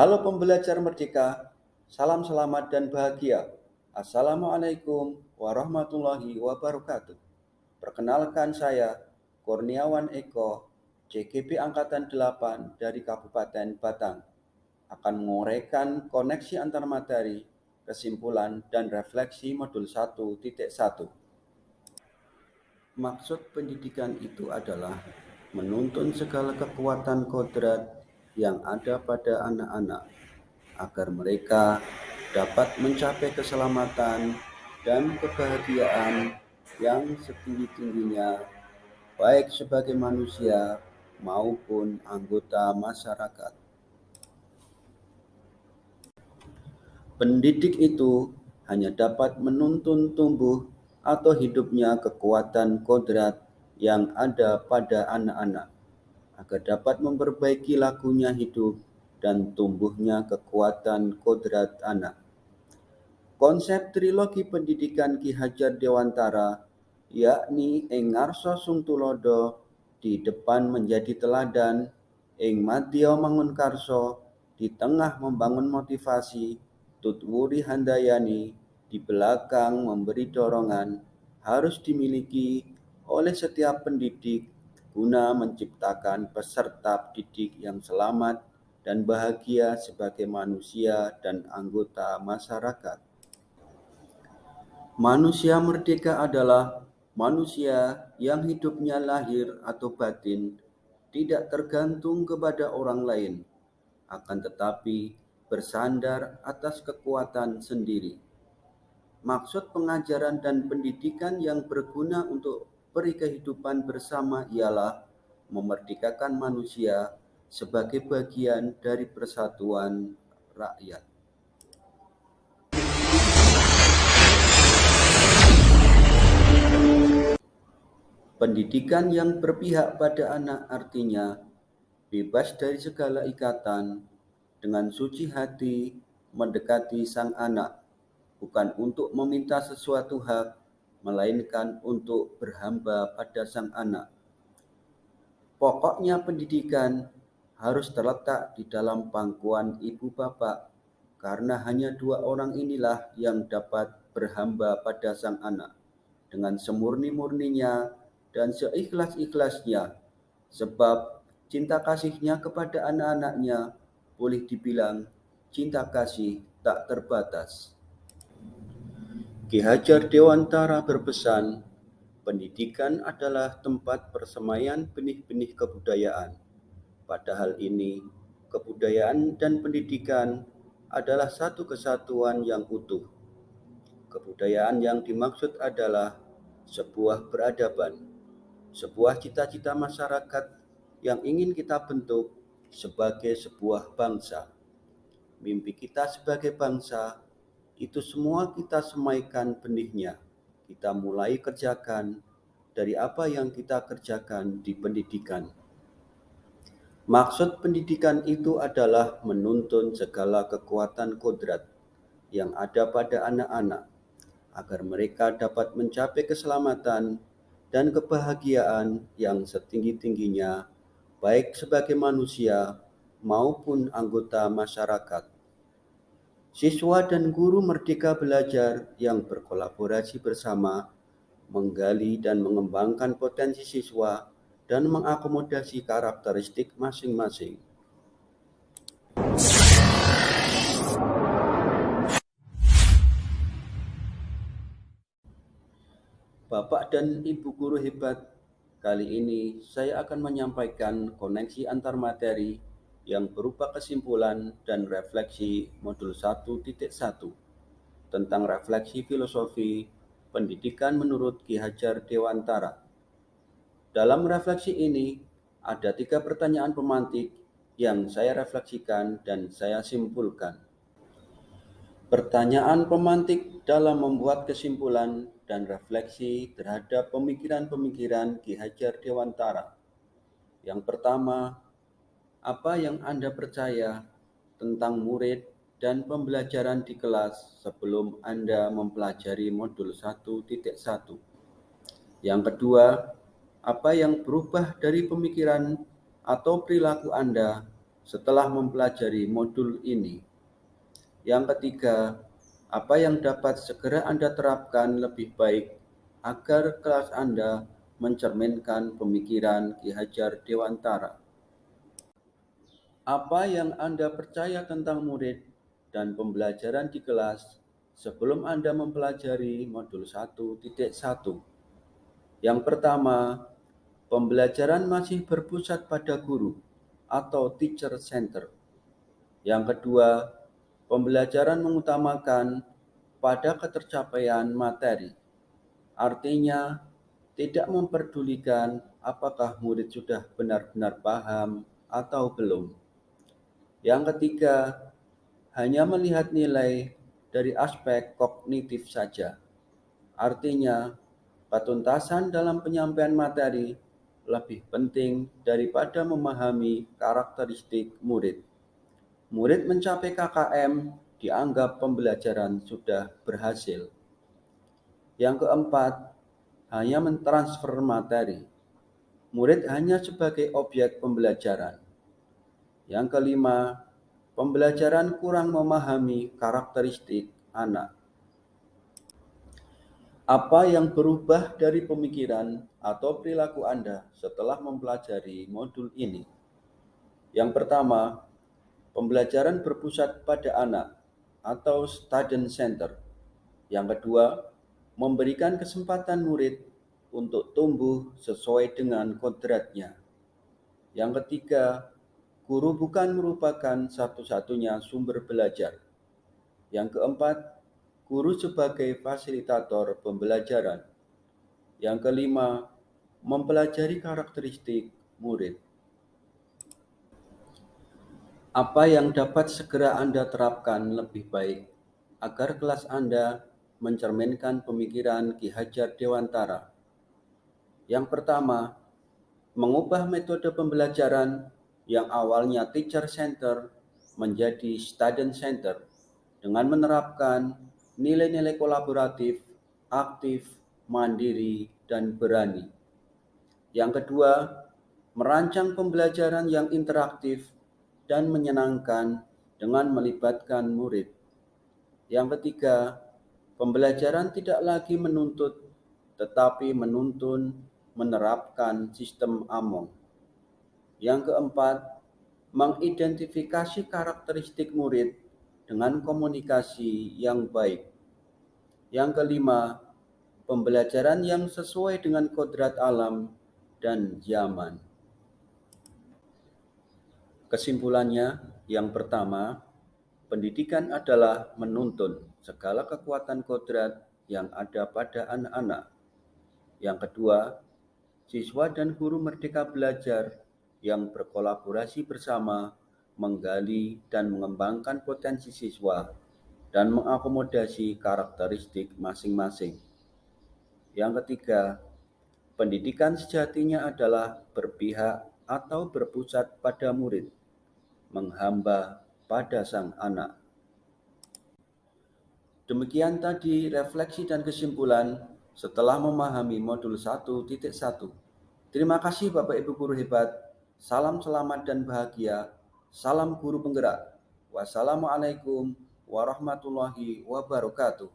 Halo pembelajar merdeka, salam selamat dan bahagia. Assalamualaikum warahmatullahi wabarakatuh. Perkenalkan saya, Kurniawan Eko, CGP Angkatan 8 dari Kabupaten Batang, akan menguraikan koneksi antar materi, kesimpulan, dan refleksi modul 1.1. Maksud pendidikan itu adalah menuntun segala kekuatan kodrat yang ada pada anak-anak agar mereka dapat mencapai keselamatan dan kebahagiaan yang setinggi-tingginya, baik sebagai manusia maupun anggota masyarakat. Pendidik itu hanya dapat menuntun tumbuh atau hidupnya kekuatan kodrat yang ada pada anak-anak, agar dapat memperbaiki lakunya hidup dan tumbuhnya kekuatan kodrat anak. Konsep trilogi pendidikan Ki Hajar Dewantara, yakni ing ngarsa sung tulodo, di depan menjadi teladan, ing madya mangun karso, di tengah membangun motivasi, tutwuri handayani, di belakang memberi dorongan, harus dimiliki oleh setiap pendidik guna menciptakan peserta didik yang selamat dan bahagia sebagai manusia dan anggota masyarakat. Manusia merdeka adalah manusia yang hidupnya lahir atau batin tidak tergantung kepada orang lain, akan tetapi bersandar atas kekuatan sendiri. Maksud pengajaran dan pendidikan yang berguna untuk peri kehidupan bersama ialah memerdekakan manusia sebagai bagian dari persatuan rakyat. Pendidikan yang berpihak pada anak artinya bebas dari segala ikatan, dengan suci hati mendekati sang anak, bukan untuk meminta sesuatu hak, melainkan untuk berhamba pada sang anak. Pokoknya pendidikan harus terletak di dalam pangkuan ibu bapak, karena hanya dua orang inilah yang dapat berhamba pada sang anak dengan semurni-murninya dan seikhlas-ikhlasnya, sebab cinta kasihnya kepada anak-anaknya boleh dibilang cinta kasih tak terbatas. Ki Hajar Dewantara berpesan, pendidikan adalah tempat persemaian benih-benih kebudayaan. Padahal ini, kebudayaan dan pendidikan adalah satu kesatuan yang utuh. Kebudayaan yang dimaksud adalah sebuah peradaban, sebuah cita-cita masyarakat yang ingin kita bentuk sebagai sebuah bangsa. Mimpi kita sebagai bangsa, itu semua kita semaikan benihnya. Kita mulai kerjakan dari apa yang kita kerjakan di pendidikan. Maksud pendidikan itu adalah menuntun segala kekuatan kodrat yang ada pada anak-anak, agar mereka dapat mencapai keselamatan dan kebahagiaan yang setinggi-tingginya, baik sebagai manusia maupun anggota masyarakat. Siswa dan guru merdeka belajar yang berkolaborasi bersama, menggali dan mengembangkan potensi siswa dan mengakomodasi karakteristik masing-masing. Bapak dan Ibu guru hebat, kali ini saya akan menyampaikan koneksi antar materi yang berupa kesimpulan dan refleksi modul 1.1 tentang refleksi filosofi pendidikan menurut Ki Hajar Dewantara. Dalam refleksi ini, ada 3 pertanyaan pemantik yang saya refleksikan dan saya simpulkan. Pertanyaan pemantik dalam membuat kesimpulan dan refleksi terhadap pemikiran-pemikiran Ki Hajar Dewantara. Yang pertama, apa yang Anda percaya tentang murid dan pembelajaran di kelas sebelum Anda mempelajari modul 1.1? Yang kedua, apa yang berubah dari pemikiran atau perilaku Anda setelah mempelajari modul ini. Yang ketiga, apa yang dapat segera Anda terapkan lebih baik agar kelas Anda mencerminkan pemikiran Ki Hajar Dewantara? Apa yang Anda percaya tentang murid dan pembelajaran di kelas sebelum Anda mempelajari modul 1.1? Yang pertama, pembelajaran masih berpusat pada guru atau teacher center. Yang kedua, pembelajaran mengutamakan pada ketercapaian materi. Artinya, tidak memperdulikan apakah murid sudah benar-benar paham atau belum. Yang ketiga, hanya melihat nilai dari aspek kognitif saja. Artinya, ketuntasan dalam penyampaian materi lebih penting daripada memahami karakteristik murid. Murid mencapai KKM dianggap pembelajaran sudah berhasil. Yang keempat, hanya mentransfer materi. Murid hanya sebagai objek pembelajaran. Yang kelima, pembelajaran kurang memahami karakteristik anak. Apa yang berubah dari pemikiran atau perilaku Anda setelah mempelajari modul ini? Yang pertama, pembelajaran berpusat pada anak atau student center. Yang kedua, memberikan kesempatan murid untuk tumbuh sesuai dengan kodratnya. Yang ketiga, guru bukan merupakan satu-satunya sumber belajar. Yang keempat, guru sebagai fasilitator pembelajaran. Yang kelima, mempelajari karakteristik murid. Apa yang dapat segera Anda terapkan lebih baik agar kelas Anda mencerminkan pemikiran Ki Hajar Dewantara? Yang pertama, mengubah metode pembelajaran yang awalnya teacher center menjadi student center dengan menerapkan nilai-nilai kolaboratif, aktif, mandiri, dan berani. Yang kedua, merancang pembelajaran yang interaktif dan menyenangkan dengan melibatkan murid. Yang ketiga, pembelajaran tidak lagi menuntut, tetapi menuntun, menerapkan sistem AMONG. Yang keempat, mengidentifikasi karakteristik murid dengan komunikasi yang baik. Yang kelima, pembelajaran yang sesuai dengan kodrat alam dan zaman. Kesimpulannya, yang pertama, pendidikan adalah menuntun segala kekuatan kodrat yang ada pada anak-anak. Yang kedua, siswa dan guru merdeka belajar yang berkolaborasi bersama menggali dan mengembangkan potensi siswa dan mengakomodasi karakteristik masing-masing. Yang ketiga, pendidikan sejatinya adalah berpihak atau berpusat pada murid, menghamba pada sang anak. Demikian tadi refleksi dan kesimpulan setelah memahami modul 1.1. Terima kasih Bapak Ibu Guru hebat. Salam selamat dan bahagia. Salam guru penggerak. Wassalamualaikum warahmatullahi wabarakatuh.